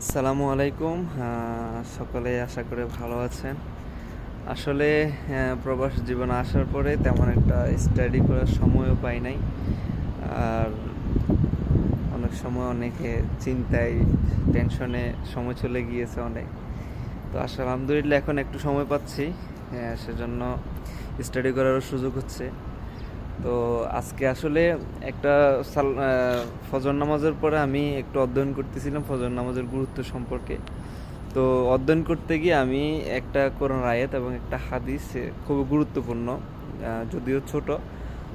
আসসালামু আলাইকুম। সকলে আশা করে ভালো আছেন। আসলে প্রবাস জীবনে আসার পরে তেমন একটা স্টাডি করার সময়ও পাই নাই। আর অনেক সময় অনেকে চিন্তায় টেনশনে সময় চলে গিয়েছে অনেক। তো আসলে আলহামদুলিল্লাহ এখন একটু সময় পাচ্ছি, সেজন্য স্টাডি করারও সুযোগ হচ্ছে। তো আজকে আসলে একটা ফজর নামাজের পরে আমি একটু অধ্যয়ন করতেছিলাম ফজর নামাজের গুরুত্ব সম্পর্কে। তো অধ্যয়ন করতে গিয়ে আমি একটা কোরআন আয়াত এবং একটা হাদিস খুবই গুরুত্বপূর্ণ, যদিও ছোট।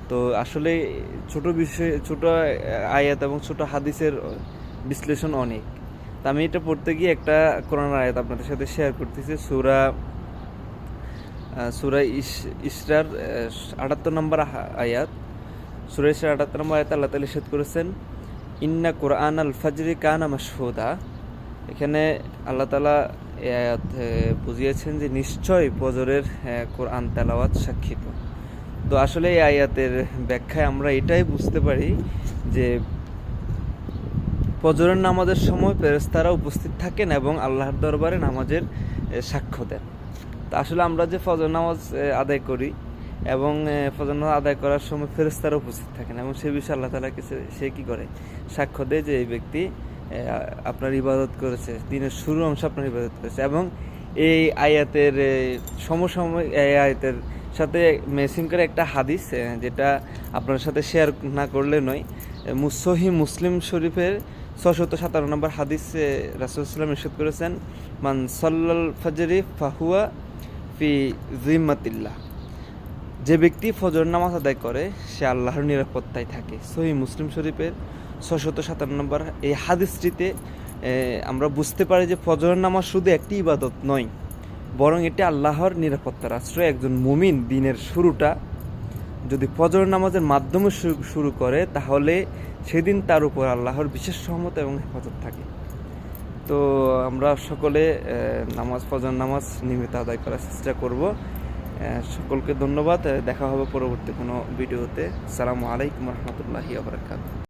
তো আসলে ছোট বিষয়, ছোট আয়াত এবং ছোট হাদিসের বিশ্লেষণ অনেক। তা আমি এটা পড়তে গিয়ে একটা কোরআন আয়াত আপনাদের সাথে শেয়ার করতেছি। সূরা ইসরার ৭৮ নম্বর আয়াত। সূরা ইসরার ৭৮ নম্বর আয়াতে আল্লাহ তাআলা ইরশাদ করেছেন, ইন্না কুরআন আল ফাজরি কানা মাশহুদা। এখানে আল্লাহ তাআলা এই আয়াত বুঝিয়েছেন যে নিশ্চয় ফজরের কোরআন তেলাওয়াত সাক্ষিত। তো আসলে এই আয়াতের ব্যাখ্যায় আমরা এটাই বুঝতে পারি যে ফজরের নামাজের সময় ফেরেশতারা উপস্থিত থাকেন এবং আল্লাহর দরবারে নামাজের সাক্ষ্য দেন। তা আসলে আমরা যে ফজর নামাজ আদায় করি এবং ফজর নামাজ আদায় করার সময় ফেরেশতারা উপস্থিত থাকেন এবং সে বিষয়ে আল্লাহ তাআলা সে কি করে সাক্ষ্য দেয় যে এই ব্যক্তি আপনার ইবাদত করেছে, দিনের শুরু অংশ আপনার ইবাদত করেছে। এবং এই আয়াতের সমসাময়িক এই আয়াতের সাথে ম্যাচিং করে একটা হাদিস, যেটা আপনার সাথে শেয়ার না করলে নয়। সহিহ মুসলিম শরীফের ৬৫৭ নম্বর হাদিস, রাসূলুল্লাহ সাল্লাল্লাহু আলাইহি ওয়াসাল্লাম ইরশাদ করেছেন, মান সাল্লাল ফাজরি ফাহুয়া ফি জিম্মাতিল্লাহ। যে ব্যক্তি ফজর নামাজ আদায় করে সে আল্লাহর নিরাপত্তায় থাকে। সহিহ মুসলিম শরীফের ৬৫৭ নম্বর এই হাদিসটিতে আমরা বুঝতে পারি যে ফজর নামাজ শুধু একটি ইবাদত নয়, বরং এটি আল্লাহর নিরাপত্তার আশ্রয়। একজন মুমিন দিনের শুরুটা যদি ফজর নামাজের মাধ্যমে শুরু করে, তাহলে সেদিন তার উপর আল্লাহর বিশেষ রহমত এবং হেফাজত থাকে। তো আমরা সকলে ফজর নামাজ নিয়মিত আদায় করার চেষ্টা করব। সকলকে ধন্যবাদ। দেখা হবে পরবর্তী কোনো ভিডিওতে। আসসালামু আলাইকুম রহমতুল্লাহি ওয়া বারাকাতুহু।